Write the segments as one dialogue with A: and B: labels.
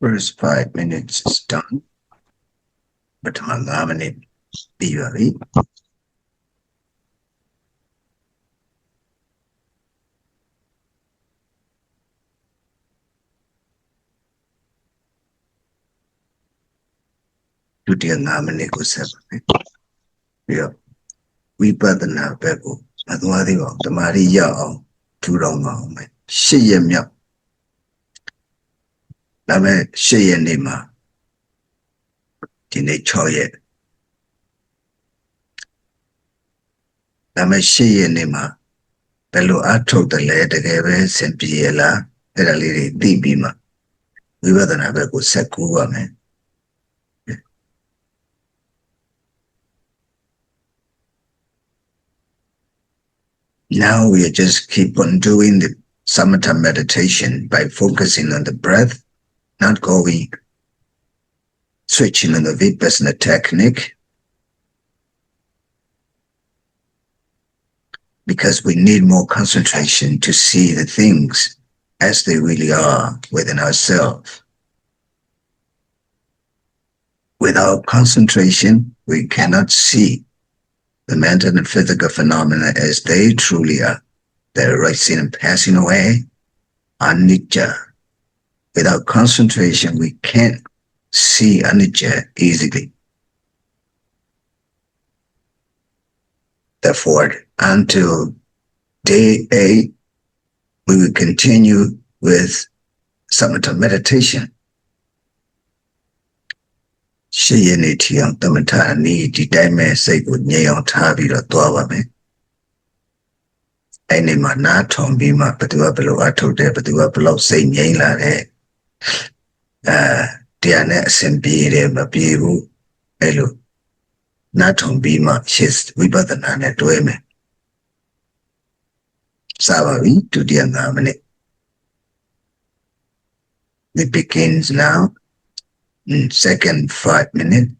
A: First 5 minutes is done. But I'm minute theory. To the minute go 7. Yeah. We put the now pebble. Otherwise, the Maria to long. She yam yap. Lame she and Nima. Tine choye. Lame she and Nima. Bello ato the letter gave Sempiela. Era lady dibima. We were the Nabeco Sakua man. Now we just keep on doing the samatha meditation by focusing on the breath, not going switching on the Vipassana technique, because we need more concentration to see the things as they really are within ourselves. Without concentration, we cannot see the mental and physical phenomena as they truly are. They're rising and passing away, anicca. Without concentration, we can't see anicca easily. Therefore, until day 8, we will continue with samatha meditation. Shayaniti ang tamata ni di time say good nye ang tabi ra tuwa me. Any ma na tom bima patua below ato de patua below say nye la de. Tiane asembi de mapiru elo. Na tom bima shis vibadana ne tuwe me. Sabavi to the angamane. It begins now. In second 5 minutes.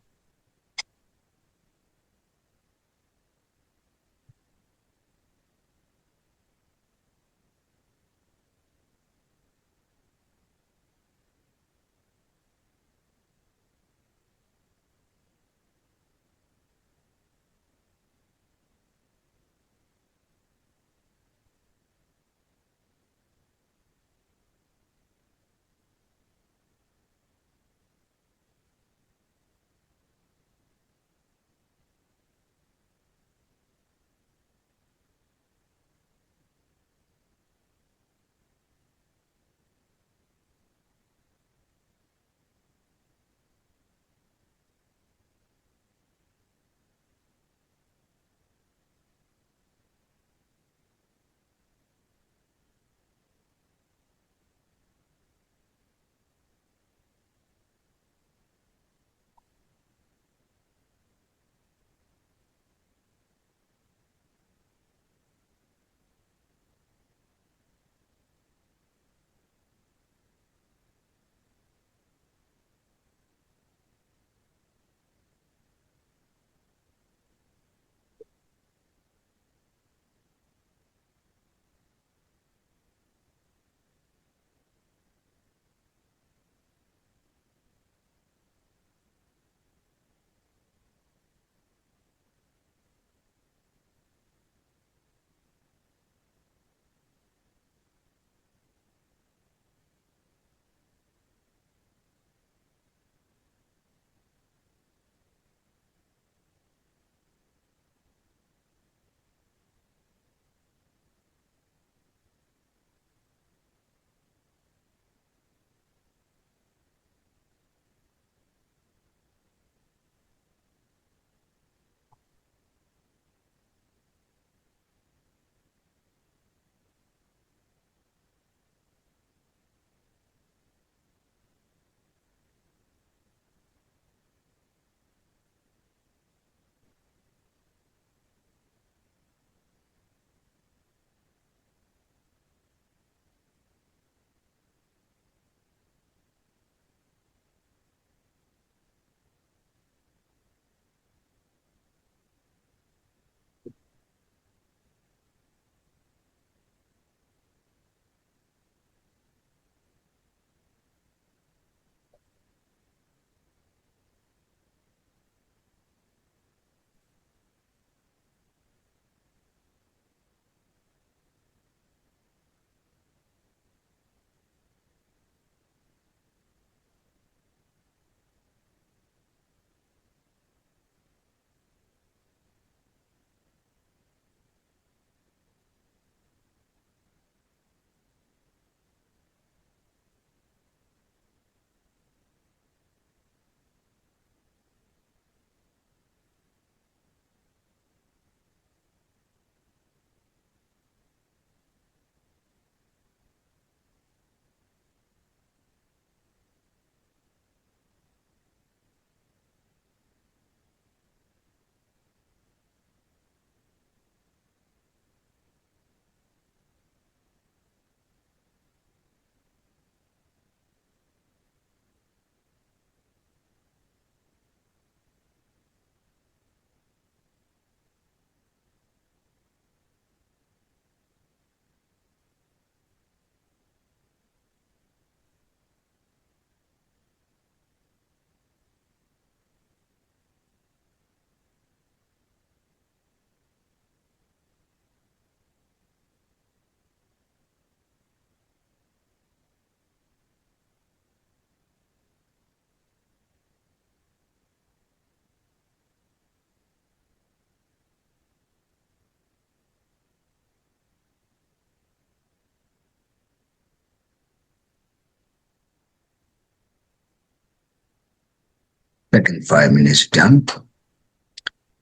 A: second 5 minutes done.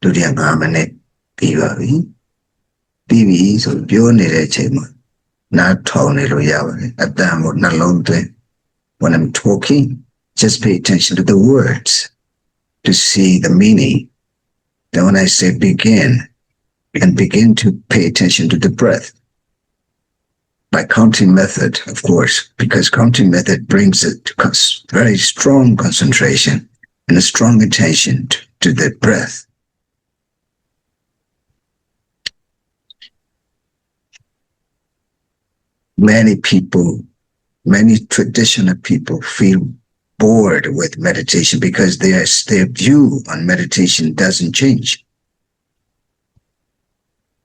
A: ဒုတိယ5 minute ပြီးပါပြီပြီးပြီဆိုပြောနေတဲ့အချိန်မှာနားထောင်နေလို့ရပါတယ်အတန်ကိုနှလုံးသွင်း when I'm talking just pay attention to the words to see the meaning then when I say begin and begin to pay attention to the breath by counting method of course because counting method brings it to very strong concentration and a strong attention to the breath. Many people, many traditional people feel bored with meditation because their view on meditation doesn't change.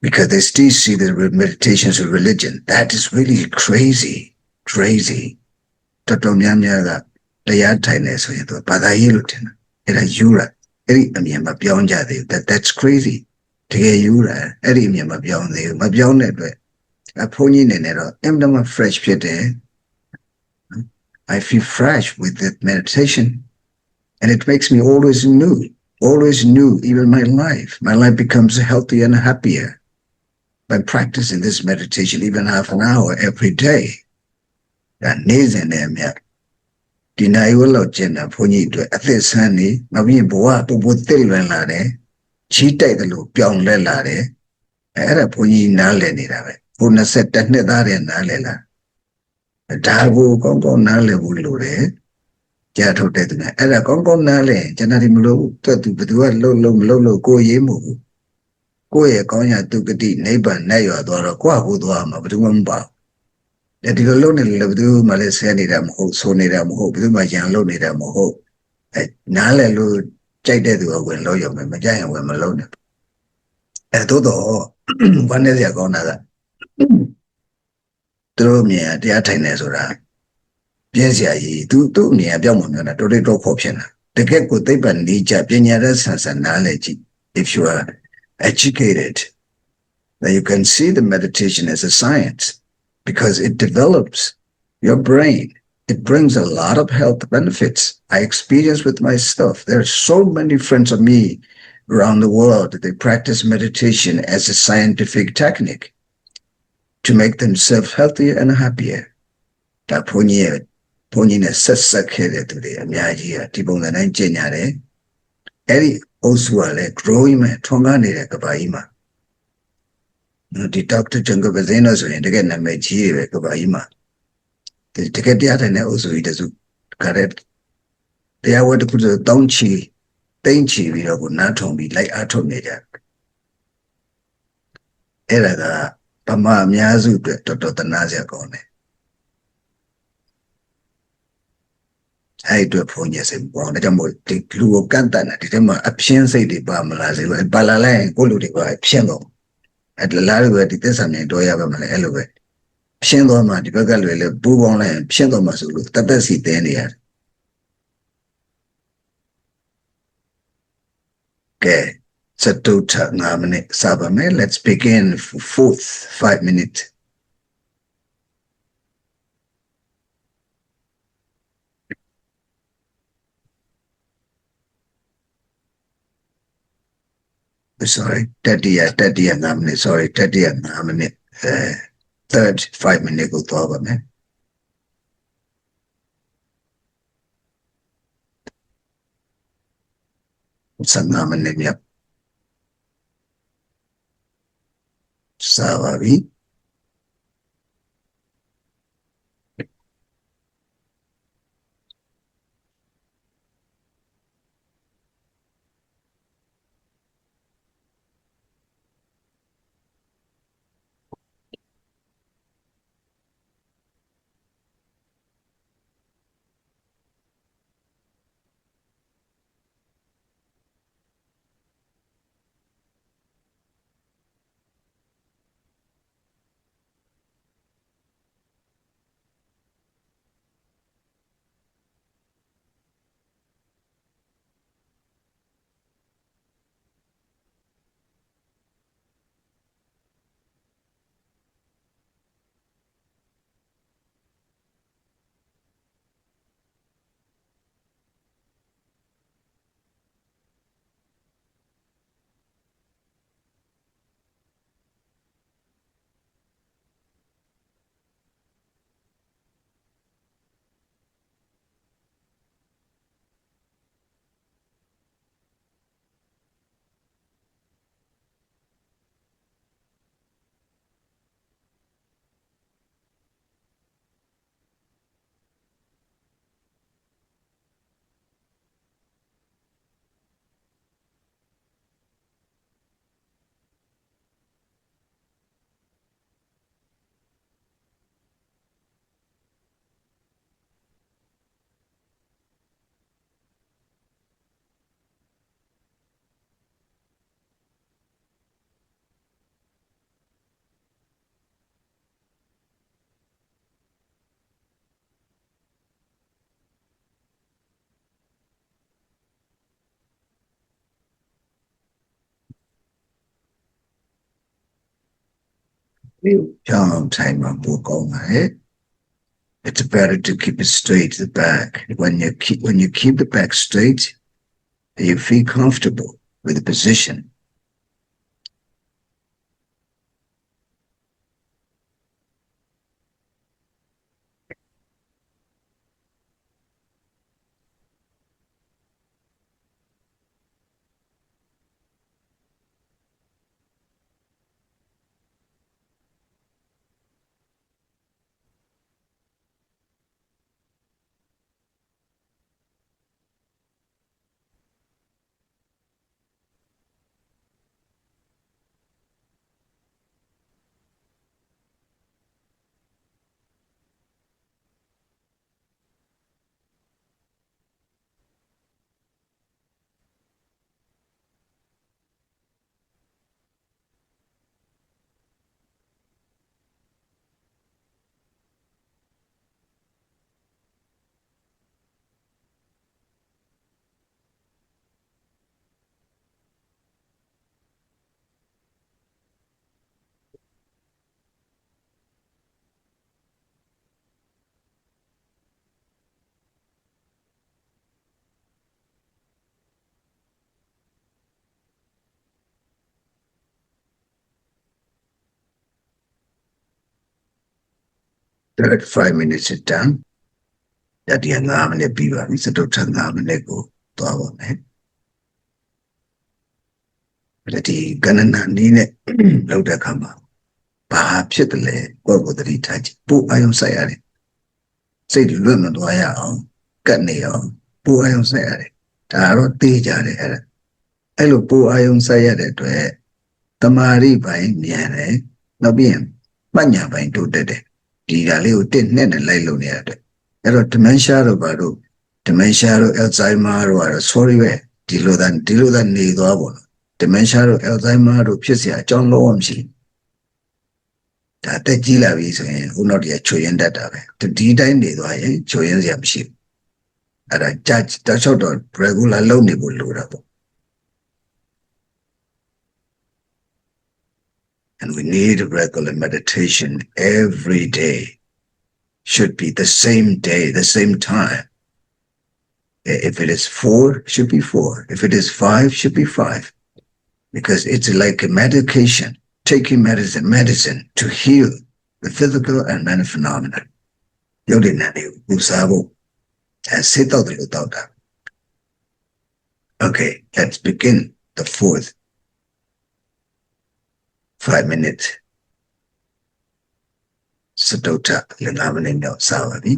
A: Because they still see the meditation as a religion. That is really crazy. Crazy. That's crazy. Fresh. I feel fresh with that meditation. And it makes me always new, even my life. My life becomes healthier and happier by practicing this meditation, even half an hour every day. That needs in them, yeah. Deny will of Jenna Pony to at this honey, Mavin Boa, Bubutil Lade, Cheetah the loop, young Lelade, era Pony Nalenida, Puna set that Nedare Nalela. A Dabu Congo Nale Bulure, Jato Dedna, era Congo Nale, Janarim Low, Tatu, Low, Go Yemu. Koye Konya took a deep neighbor, Nayo, or a Quahuama, but one bar. That is alone in Labdu, Malesaniram, Soniram, Hope, Majan Loniram, Hope. Nale Lu, Jaidu, when lawyer, Majan, when Malone. At todo, one is Yagonada. Throw me at the Atanesora. Piensia, tu me a Biomona, to the drop option. The get good tape and Nija, Pianaras has a knowledge. If you are educated, then you can see the meditation as a science because it develops your brain. It brings a lot of health benefits. I experience with myself. There are so many friends of me around the world that they practice meditation as a scientific technique to make themselves healthier and happier. That Pony Sasakere today, Miagia, Tibon and Engineer, Eddie Oswald, growing Tongani Kabaima. The doctor Jungle Bazinos and again I made here Kabaima. The ticket the other also it is correct. They are what to put a downchi, dainchi, we would not be like Atonator. Eraga, Pama Miazu, Toto Nazia Gone. I do a ponyas and born at a more clue of Cantana, the Tema Apshense de Bamalazi, Balala, Goludiva, Piano. At the Largo, the Tessame, Doyabama, Elevate. Piano, the Gagal, Bourbon, and Piano Masulu, Tatasi, Dania. Okay, so to Namane Sabame, let's begin for fourth 5 minutes. Sorry, 30 Namane, sorry, 30 Namane, third 5 minute go to man. Some Namane, yep. Savari. Young time on book on my head. It's better to keep it straight to the back. When you keep the back straight, you feel comfortable with the position. 5 minutes is done. 5 minutesပြီးပါပြီစတုထ5 minutesကိုသွားပါမယ်ဒီကဏ္ဍနည်းနဲ့လောက်တဲ့အခါမှာဘာဖြစ်တယ်လဲကိုယ့်ကိုယ်သတိထားကြည့်ပို့အာယုံဆိုင်ရတယ်စိတ်လွတ်မသွားရအောင်ကတ်နေအောင်ပို့အာယုံဆိုင်ရတယ်ဒါတော့သိကြတယ်အဲ့လိုပို့အာယုံဆိုင်ရတဲ့အတွက်တမာရိပိုင်းမြန်တယ်နောက်ပြီးရင်ပညာပိုင်းတိုးတက်တယ်ဒီဓာလေးကိုတစ်နဲ့လိုက်လို့နေရတယ်အဲ့တော့ dementia တို့ဘာလို့ dementia တို့ Alzheimer တို့ကတော့ sorry ပဲဒီလိုသာနေသွားပေါ့နော် dementia တို့ Alzheimer တို့ဖြစ်เสียအကြောင်းလုံးဝမရှိဒါတက်ကြီးလာပြီဆိုရင်ဦးနောက်တည်းချွေရင်တတ်တာပဲဒီတိုင်းနေသွားရင်ချွေရင်စရာမရှိဘူးအဲ့ဒါကြာတောက်တော့ regular လုပ်နေဖို့လိုတာပေါ့ and we need regular meditation every day should be the same day the same time if it is 4 should be 4 if it is 5 should be 5 because it's like a medication taking medicine to heal the physical and mental phenomena ရုပ်တည်နေတယ်ပူစားဖို့ဆေးတောက်တယ်လို့တောက်တာ okay let's begin the fourth 5 minutes စတုထ5 minutes တော့စပါပြီ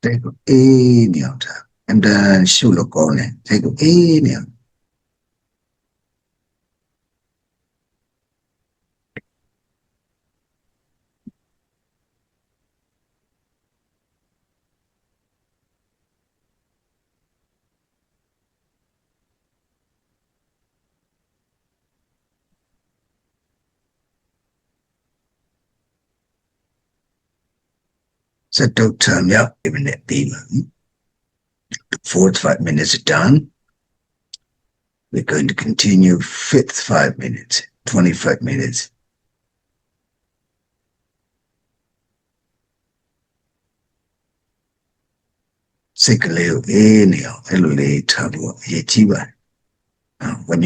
A: စိတ်ကိုအေးနေအောင်ထားအန်တန်ရှုလို့ကောင်းတယ်စိတ်ကိုအေးနေအောင် So don't turn me up even at the 4 to 5 minutes done. We're going to continue fifth 5 minutes, 25 minutes. Sikaleo inhale, elevate tabo yechiba. When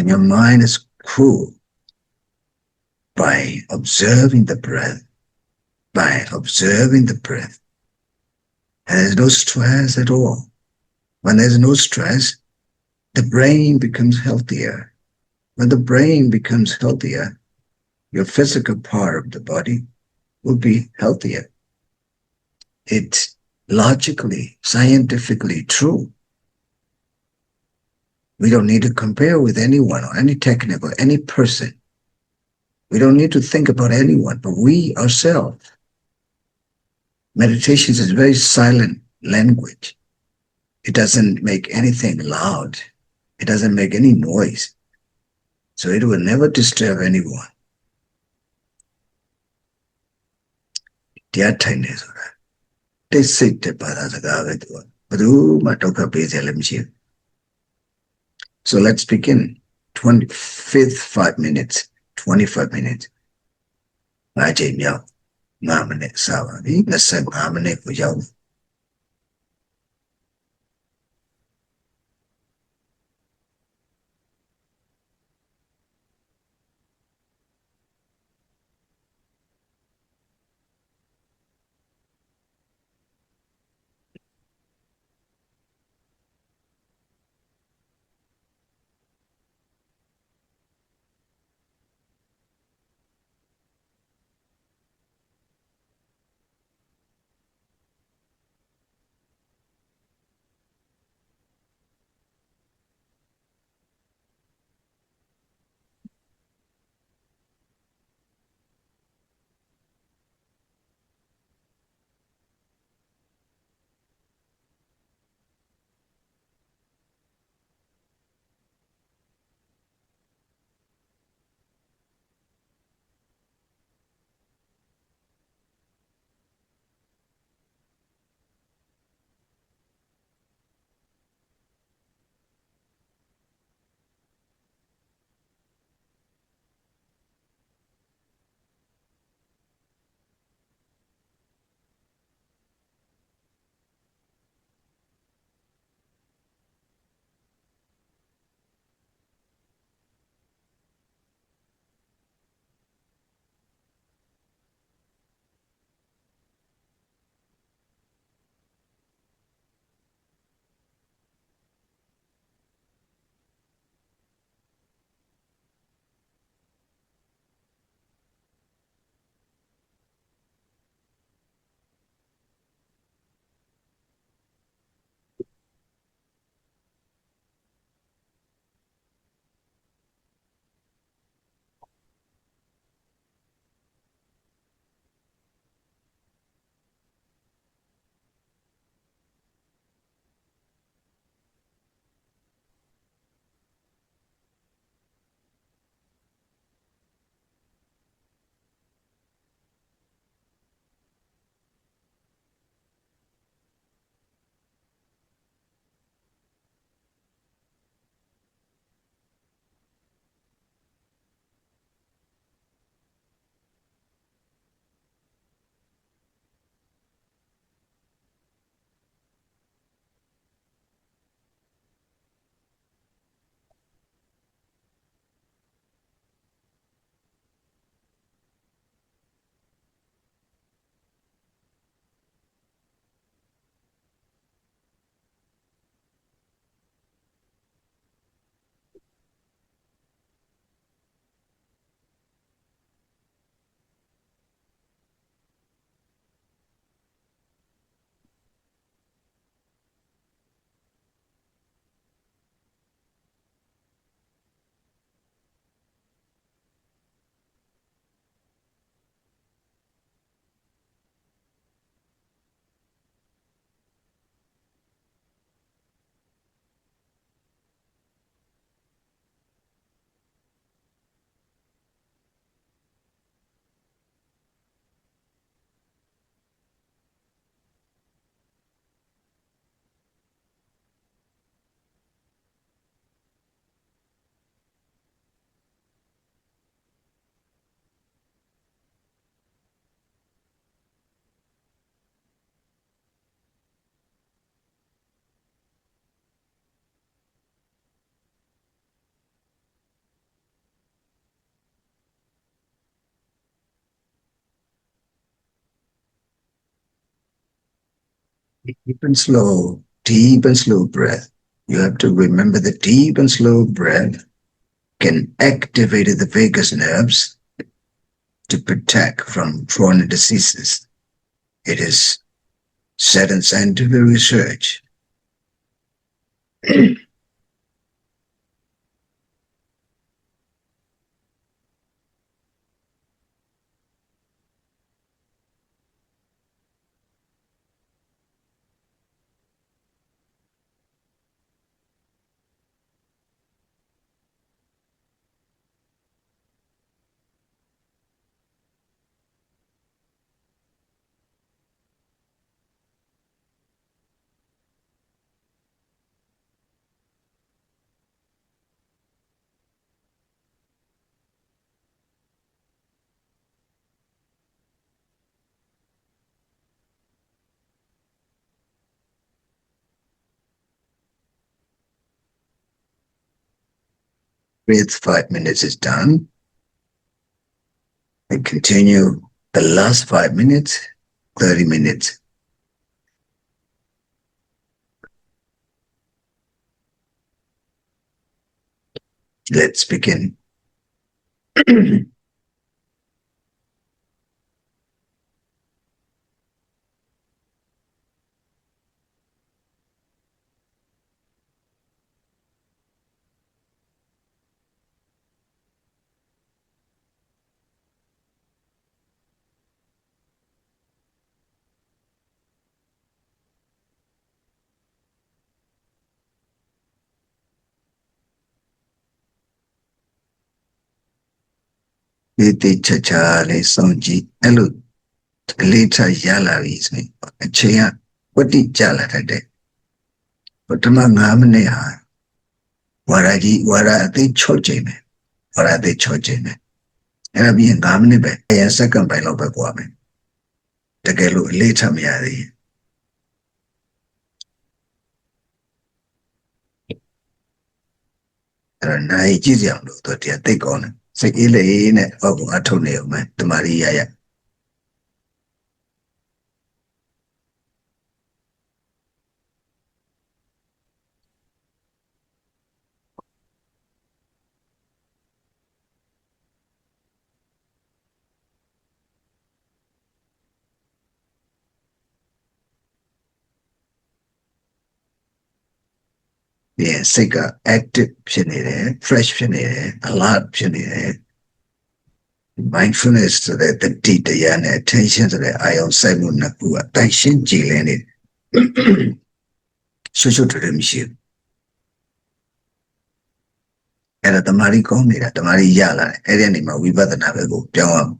A: your mind is cool by observing the breath, and there's no stress at all. When there's no stress, the brain becomes healthier. When the brain becomes healthier, your physical part of the body will be healthier. It's logically, scientifically true. We don't need to compare with anyone or any technique or any person. We don't need to think about anyone, but we ourselves. Meditation is a very silent language. It doesn't make anything loud. It doesn't make any noise. So it will never disturb anyone. တရားထိုင်နေဆိုတာတိတ်ဆိတ်တဲ့ဘာသာစကားပဲသူကဘယ်သူမှဒုက္ခပေးစရာလည်းမရှိဘူး So let's begin 25th 5 minutes 25 minutes 5 ချိန်မြောက်5 minutes စပါပြီ25 minutes ကိုရောက် Deep and slow breath. You have to remember the deep and slow breath can activate the vagus nerves to protect from chronic diseases. It is said in scientific research. Breathe 5 minutes is done. And continue the last 5 minutes, 30 minutes. Let's begin. Cha le sonji elu later yala is me. Chia what did jala today? But Mangamane Waraji Wara they choje me. Wara they choje me. And I be in Gamne be a second by Loba Guame. The gelu later me adi. And I jizam to take on. Say ile in it of Atoneo man to Maria. Yeah, Sega active pinade, fresh pinade, a lot pinade. Mindfulness to the detail and attention to the ion seven attention jilen it. Social to them ship. And at the Maricon, at the Mariala, at any more, we better have a go. John.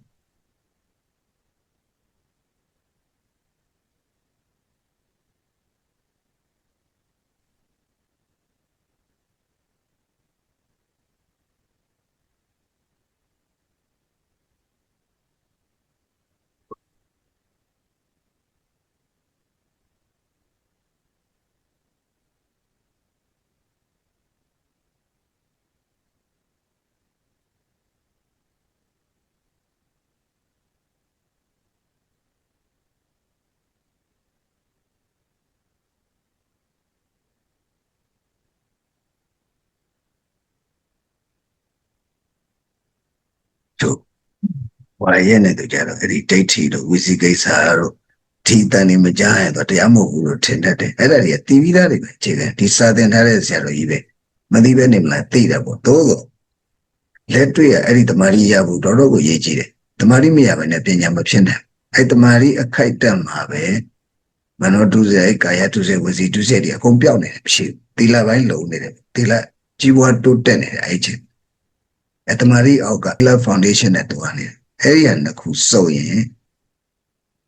A: So, why any the jar of irritated or wizzy gates are teeth and imagine that Yamu tended it. Era TV chicken, Tisa and Harris are even. Madiven him like theatre for todo. Let to ya edit the Maria Budoro Yejide. The Marimia and a pinyam of China. At the Mari a kite dam have. Mano to say, Kaya to say, was it to say, a compound she, Tila Vilo, Tila, Chiwa to 10 agent. At the Mari Oka Foundation at one area, and who so in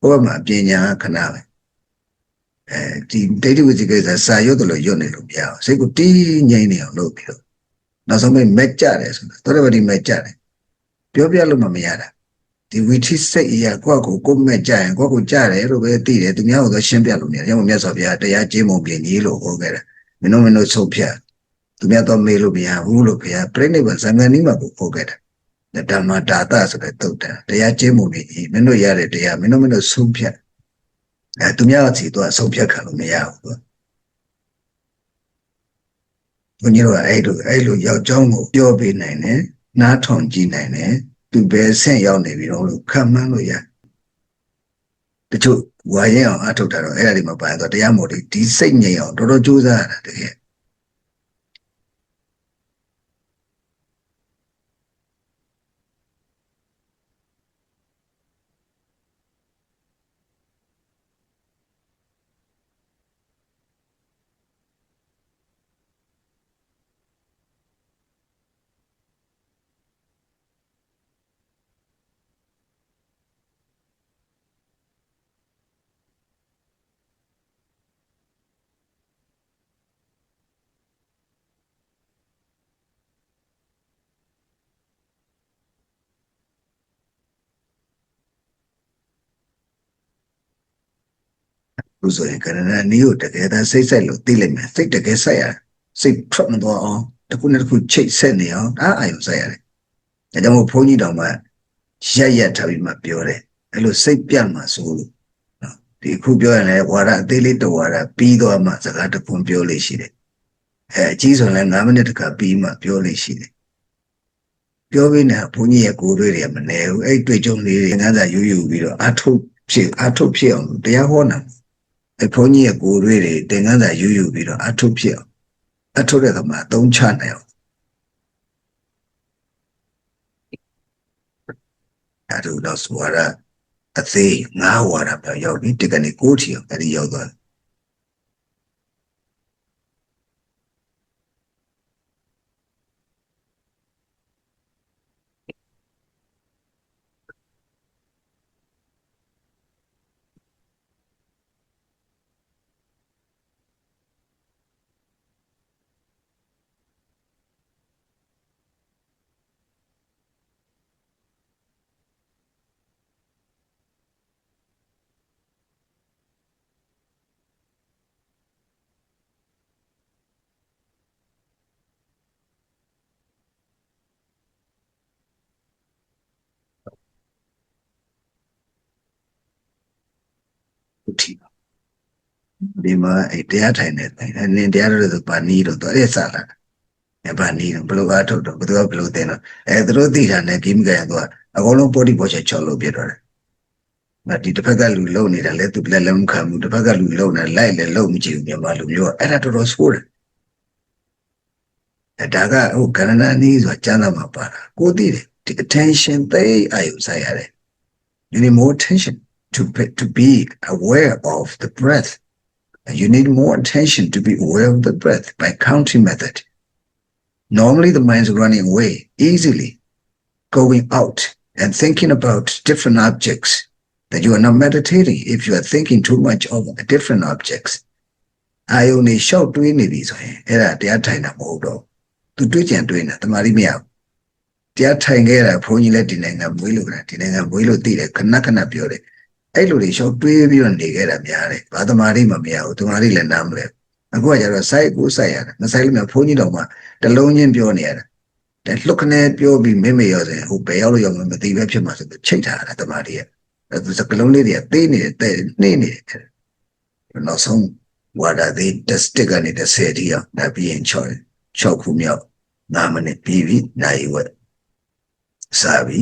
A: Oma Pinya Canave. Data with the guys as Sayodolo Yonelubia, say good tea, Yanny or Lopio. Now somebody met Jares, everybody met Jare. Piopia Lumamiara. The witch is say, Ya Quaco, come met Jare, Quaco Jare, everywhere tea, the Miao, the Champion, young Mias of Yata, Jimo, Yellow, or better. Minomino Sopia. To me, I don't melobia, Ulopia, Prenibus, and Anima forget. The Dama data as I thought. The Yachimo, Mino Yare, Minomino Sopia. သူများစီသူကဆုံးဖြတ်ခံလို့မရဘူးဘုန်းကြီးတို့ကအဲ့လိုယောက်ျောင်းကိုပြောပေးနိုင်တယ်နားထောင်ကြည့်နိုင်တယ်သူပဲဆင့်ရောက်နေပြီတော့လို့ခံမှန်းလို့ရတချို့ဝါရင်အောင်အထုတ်တာတော့အဲ့ဒါတွေမပါတော့တရားမို့ဒီစိတ်ငြိမ်အောင်တော်တော်ကြိုးစားရတာတကယ်လို့ဆိုရင်ကရဏနီးကိုတကယ်တမ်းစိတ်ဆက်လို့သိလိုက်မယ်စိတ်တကယ်ဆက်ရစိတ်ထွက်မသွားအောင်တစ်ခုနဲ့တစ်ခုချိတ်ဆက်နေအောင်ဒါအာယုံဆက်ရတယ်ဒါကြောင့်မို့ဘုန်းကြီးတော်မှာရက်ထားပြီးမှပြောတယ်အဲ့လိုစိတ်ပြတ်မှဆိုလို့နော်ဒီအခုပြောရင်လည်းဝါဒအသေးလေးတဝါဒပြီးတော့မှစကားတစ်ခွန်းပြောလို့ရှိတယ်အကြီးဆိုရင်လည်း9မိနစ်တခါပြီးမှပြောလို့ရှိတယ်ပြောပြီးနေဘုန်းကြီးရဲ့ကိုယ်တွေ့တွေကမနေဘူးအဲ့တွေ့ကြုံလေးတွေငန်းစာယူပြီးတော့အထုတ်ဖြစ်အောင်တရားဟောတာအဲ့ဘုန်းကြီးရဲ့ကိုယ်တွေ့တွေသင်္ကန်းစာယူပြီးတော့အထုတ်ဖြစ်အောင်အထုတ်တဲ့ကမှာသုံးချနိုင်အောင်အဲ့ဒါတော့ဝါဒအသေး9ဝါဒပဲရောက်ပြီဒီကနေ့9ထီအောင်အဲ့ဒီရောက်သွား9ထီဒီမှာအဲ့တရားထိုင်နေတယ်နင်တရားတော်ဆိုပါနီးတော့အဲ့စလာဘာနီးတော့ဘလို့အားထုတ်တော့ဘသူကဘလို့တင်တော့သူတို့သိတာနဲ့ကိမကရတော့အကုန်လုံးပေါ်တိပေါ်ချက်ချောက်လို့ပြတော့တယ်ဒီတစ်ဖက်ကလူလုံနေတာလဲသူလက်လုံးခံမှုတစ်ဖက်ကလူလုံနေလိုက်လဲလုံမကြည့်ဘူးမြန်မာလူမျိုးအဲ့ဒါတော်တော်ဆိုးတယ်ဒါကဟိုကရဏနီးဆိုတာကျမ်းစာမှာပါတာကိုသိတယ်ဒီ attention သိအာယုဆိုင်ရတယ် you need more attention to be aware of the breath and you need more attention to be aware of the breath by counting method normally the mind's running away easily going out and thinking about different objects that you are not meditating if you are thinking too much of different objects အာယုန်နေရှောက်တွေးနေပြီဆိုရင်အဲ့ဒါတရားထိုင်တာမဟုတ်တော့သူတွေးကြံတွေးနေတာတမာရီမရဘူးတရားထိုင်ခဲ့တာဘုန်းကြီးလည်းဒီနိုင်ငံမွေးလို့ကဒီနိုင်ငံမွေးလို့သိတယ်ခဏခဏပြောတယ်အဲ့လိုတွေရှောက်တွေးပြီးတော့နေခဲ့တာများတယ်ဘာတမာရီမမရဘူးတမာရီလည်းနားမလဲအခုကကျတော့စိုက်ကိုစိုက်ရတာမစိုက်လို့မဘုန်းကြီးတော်မှာတလုံးချင်းပြောနေရတာတဲ့လှုပ်ခနဲ့ပြောပြီးမိမေရောဆိုရင်ဟိုဘယ်ရောက်လို့ရောက်မသိပဲဖြစ်မှာဆိုချိတ်ထားတာတမာရီရဲ့အဲ့ဒီစကလုံးလေးတွေကသေးနေတယ်နှိမ့်နေတယ်နောက်ဆုံးဝါဒသေးတစ်စတစ်ကနေ30တိအောင်ဒါပြီးရင်6ခုမြောက်9မိနစ်ပြီးပြီနိုင်ဝက်စပြီ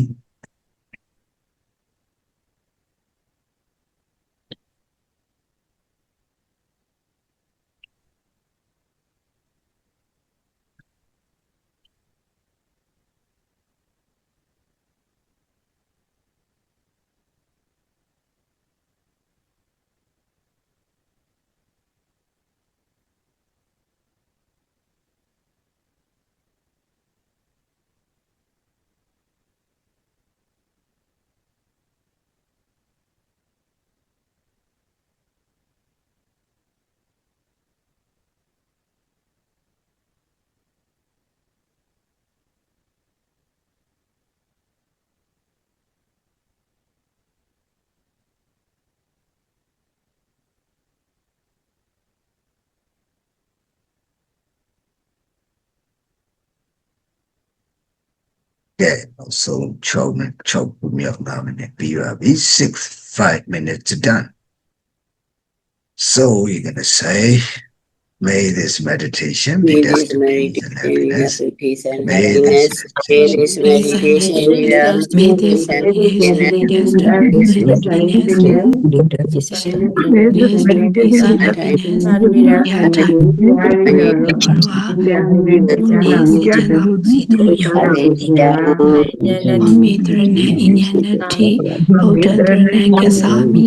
A: Yeah, so 6 minutes, 6 minutes, be 5 minutes done. So you're going to say, may this meditation be
B: May
A: death
B: this
A: to peace and
B: meditation be
A: happiness.
B: of peace and
A: May this
B: happiness. May
A: meditation
B: this
A: be death
C: Peace
A: to
C: and
A: peace
B: meditation
A: and
B: be
C: happiness.
B: of
A: happiness.
C: May
B: peace
C: this
B: and
C: meditation
B: happiness.
C: lead us to peace and happiness. Jesus. Lead us to peace and happiness. Yata. Mejana Sidoyo. Momitrane Inyanati. Otatrane Kasami.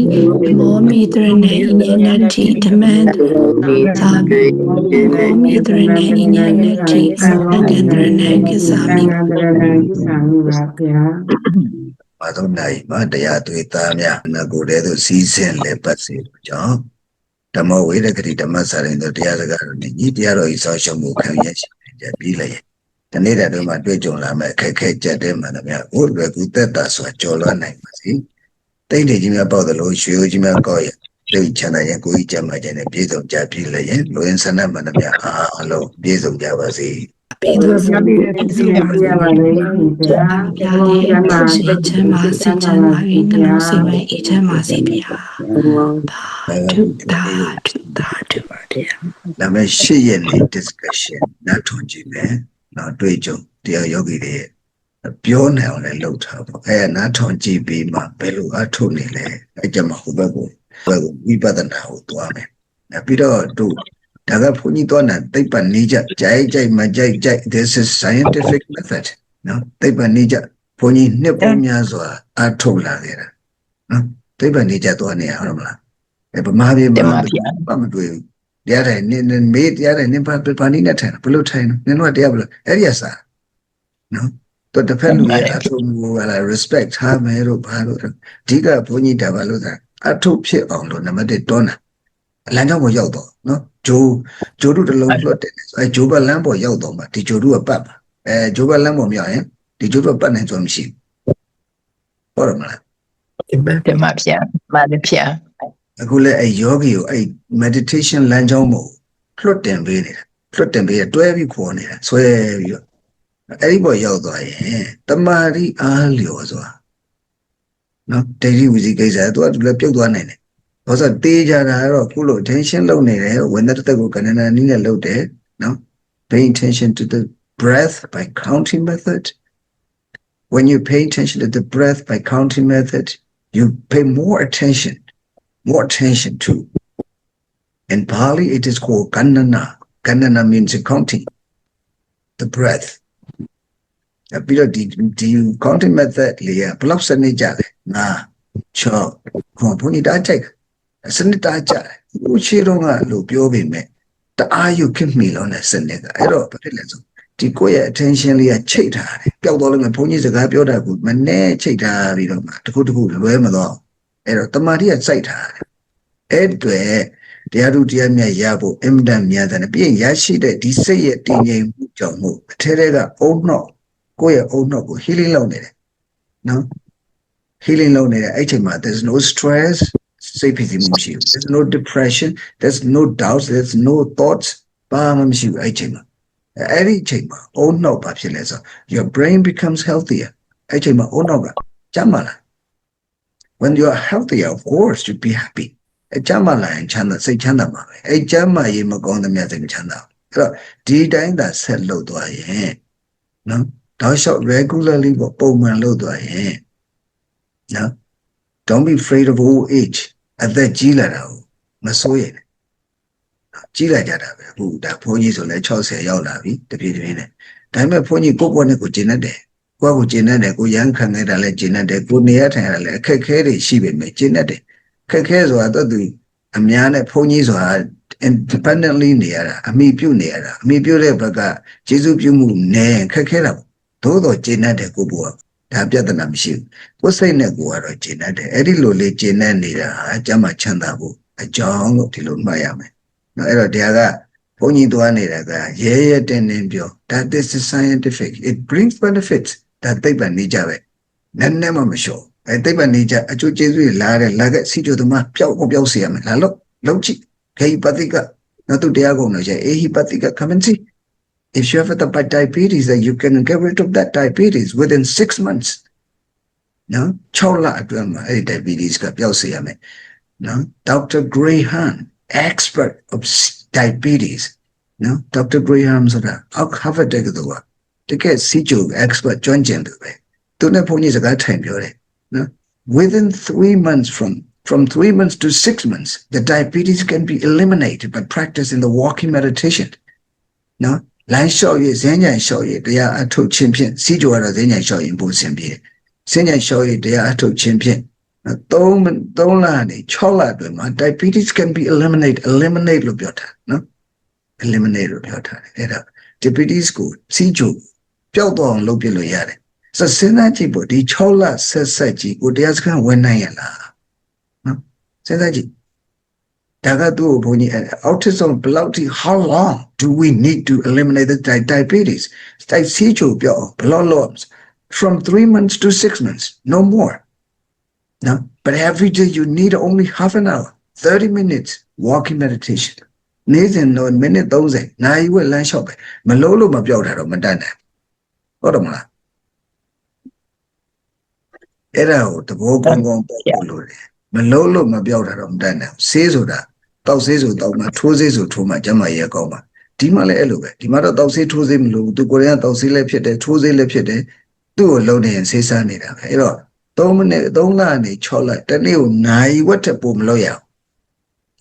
C: Momitrane Inyanati. Demand. Sami. Momitrane Inyanati. Nagandrane Kasami.
A: Madonna, Madaya, Tuitania, Nagoredo, season, lepacy, John. Tamo, wait a great massa in the Diaga, Nidiaro is social book, and yes, Billy. The native of my bedroom, I'm a cake, Jadem, and I'm old, good that's what Jola name, see. They did him about the Lord, Shujima Goya. They China Yankui Jama and a piece of Japila, Loyan Sanam, and hello, piece of Javasi.
C: Yale, Sichama, Sichama, Ingalo, Siva, Ichama, Sibia.
A: Lame she any discussion, not to Jimmy, not to Joe, dear yogi. Pure now and looked up. Not on GB, my bellu atonile, a jama hubago. Well, we better now to Ame. A bit or two. Daga Punitona, Taipa Nija, Jai Jai Majai Jai. This is scientific method. No, Taipa Nija, Pony Nepomyazwa, Atola there. No, Taipa Nija to any harmla. If a Mavi Mamma, the other and made the other and Panina ten, blue ten, then what diablo, Eliasa. No, to depend we are to respect how mero palo. Diga Pony Tavaluda, I took shit on Namade Donna. Lana was Yodo, no? Joe do the low plot. I Juba Lambo Yodo, but did you do a pub? Juba Lambo Mia, did you do a bun and some sheep? Ormala. A gula a yogi, a meditation lanjomo. Plot them be it. Plot them be a 12 corner. Swear you. Everybody Yodo, the Mari Aliozoa. No, Teddy with the case I thought to let you one in it. Was a deja full of attention low near when that go can a low there. No, pay attention to the breath by counting method. When you pay attention to the breath by counting method, you pay more attention to. In Pali, it is called Kannana. Kannana means counting the breath. A bit of the counting method, Lia, Plopsani Jale, na, cho, Compony Dajak. Sanitaja, Uchironga, Lupiobi me. The eye you give me on a Seneca, Ero, Tikoya attentionally a cheetah, Piodolling and ponies a gabioda good, Mane cheetah, to go to Wemalo, Ero, the Maria Saita. Edway, the Arudiamia Yabo, Emdam Yadan, being Yashi, the Disay, Dinye, Jomo, Terega, oh no, Goya, oh no, healing lonely. No, healing lonely, HMA, there's no stress. There's no depression, there's no doubts, there's no thoughts. Oh no, your brain becomes healthier. When you are healthier, of course, you'll be happy. Say chanda. A jama yimagong the meeting chanda. D dying that said low to I. No, thou shalt regularly go bowman low to I. No, don't be afraid of old age. At that Gila, Masoy. Gila Jada, who that pony so let Charles say Yaulavi, the Pidine. Time a pony go one go Gina de. Go Gina de go young Canada let Gina de go near and let Kakeri she be made Gina de. Kakers or other do. Amiana ponies are independently near, a me pew near, me beauty Jesus you move ne Kakera. Todo Gina de go work. Tabia than I'm sure. What's say Neguaro Gina, Eddie Lole Gina Nida, a Jama Chandabu, a John of Tilon Miami. No error Diaga, Pony Duanida, yea, Denembio. That is the scientific. It brings benefits that they ban Nijave. Then never show. I take a Nija, a Juju Lara, Laga, Sijo the map, Pio Siam, Lalo, Lochi, Kay Patica, not to Diago Noja, Ehi Patica, come and see. If you have the diabetes, that you can get rid of that diabetes within 6 months. No, Chola diabetes ka no. Dr. Graham, expert of diabetes. No, Dr. Graham sort of Harvard take the work. To get CJO expert John Gender. Don't have ponies a guy time, no? Within 3 months from 3 months to 6 months, the diabetes can be eliminated by practicing the walking meditation. No, line show you, Zenya show you, they are a two champion. CJO are Zenya show you, both champion. Zenya show you, they are a two champion. Don't chola, diabetes can be eliminated, eliminate Lubiota, no? Eliminate Lubiota. Diabetes go, CJO, Piodon Lobilo Yare. So Senaji body chola says Saji, Udiaskan when I no? Senaji. Tagadu Pony autism bloody, how long do we need to eliminate the diabetes? Like CJO, blood from 3 months to 6 months, no more. No, but every day you need only half an hour, 30 minutes walking meditation. Nathan no minute those now you will learn shop. Malolo Mabioda Madana. Otomala. Era the Bogon Malolo Mabioda Madana. Sezoda. Thou says without my trousers or to my Jama Yagoma. Dimale Elobe. Dimara thou say to them, to Korean thou say lepide, trousers lepide, do a loading and say sanita. Don't learn a chola, the new nai what a boom lawyer.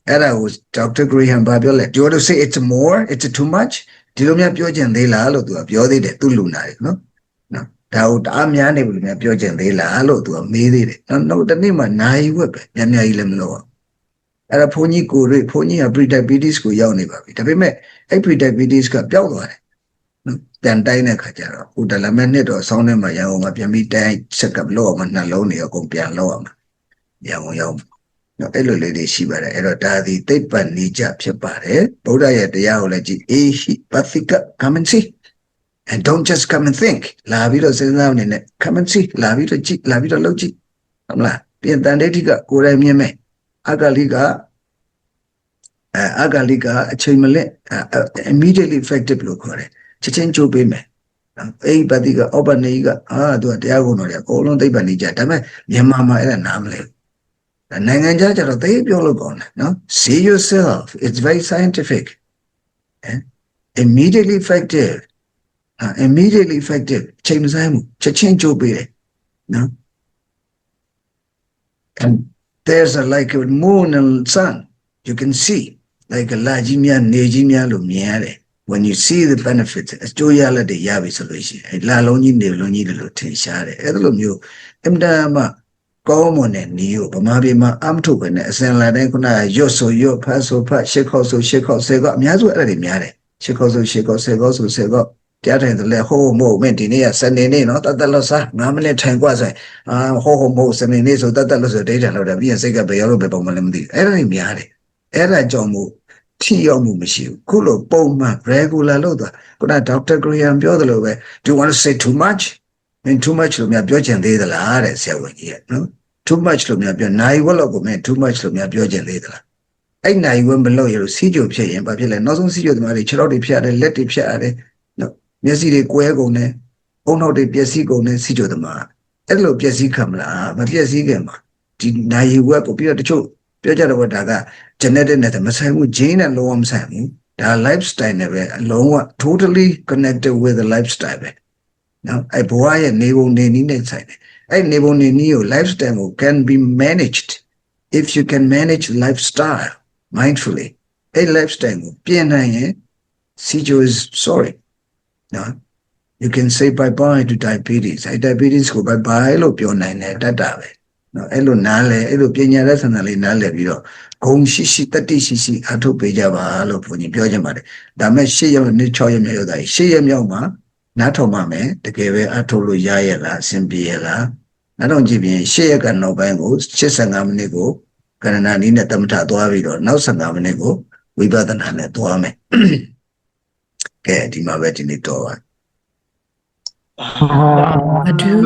A: And I was Dr. Graham Babiolet. Do you want to say it's more? It's too much? Dilumia Piojan de la alo to a Biodi de Tuluna, no? No. Doubt I'm unable to make Piojan de la alo to a made it. No, the name of nai whip, Yana Ilem Loa. At a pony go, pony a pre-diabetes go yawn about it. Have met a pre-diabetes got Biolo. Then Dina Kajara, who the lamented or sound in my young up your meat day, check up low and alone or compare low. Young. No, hello, lady, she were a erotadi, take pan nija pare, Boda at the yaology, pathika, come and see. And don't just come and think. La vida says down in it. Come and see. La vida logi. I'm like, the Dandiga, Ura Miame, Agaliga, Chimale, immediately effective look for it. Chichencho Bime. A Badiga, Obaniga, do a diagonal, all on the Banija, Dame, Yamama and Namle. And Nangaja, they biologon, no? See yourself, it's very scientific. Immediately effective. Immediately effective. Chichencho Bire. No? And there's like a moon and sun. You can see like a lajimia, nejimia, lumiere. When you see the benefits, as Joyala de Yavi solution, a la longi de longi de lotenshare, Edlum, Emdama, Gomon and Neo, Bamabima, Amto, and San Ladenkuna, Yoso, Yo, Paso, Pat, Shekoso, Sego, Miazu, Miare, Shekoso, Sego, Sego, Tiata, the Le Ho Mo, Mentinea, Sanene, not at the Losa, Mamale Tanguaza, Ho Mo, Sanene, so that was a data of the Via Sega Bayolo Bepomalimdi, Eri Miare, Era Jomo. Tiomu Michu, Kulo, Boma, regular loader. But Dr. Graham Biodalo, do you want to say too much? And too much to me, Biojan de la Ares, no? Too much to me, Nai Wologo, man, too much to me, Biojan de la. I know you went below your CJO Pay and Babila, not on CJO, the Mari Chiroti Piade, let it Piade, no, Messi de Guegone, oh no, de Piasigo, CJO the Ma. Hello, Piasi Kamla, but Piasi Gama. Deny you work or Pio the Cho, Piojada Wadaga. Genetic net Masamu Jane and Loam Samu, their lifestyle never alone totally connected with the lifestyle. Now I boy a nebo nini inside. I nebo nini lifestyle can be managed if you can manage lifestyle mindfully. A lifestyle PNI CJO is sorry. No, you can say bye-bye to diabetes. I diabetes go bye-bye look your nine that. No, Elo Nale, Elo Pena Rasanale Nale, Gong Shishi, Tati Shishi, Ato Pejava, Alo Puni Piojamare, Dame Shia Nichoya Meoda, Shia Yoma, Nato Mame, the Gave Atolo Yayela, Simbiela, I don't give you Shia can no bangles, Chesangam Nego, Kananina Tamta Doavido, no Sangam Nego, we got an Hane Doame. Get him a wet in the door.
C: Adu,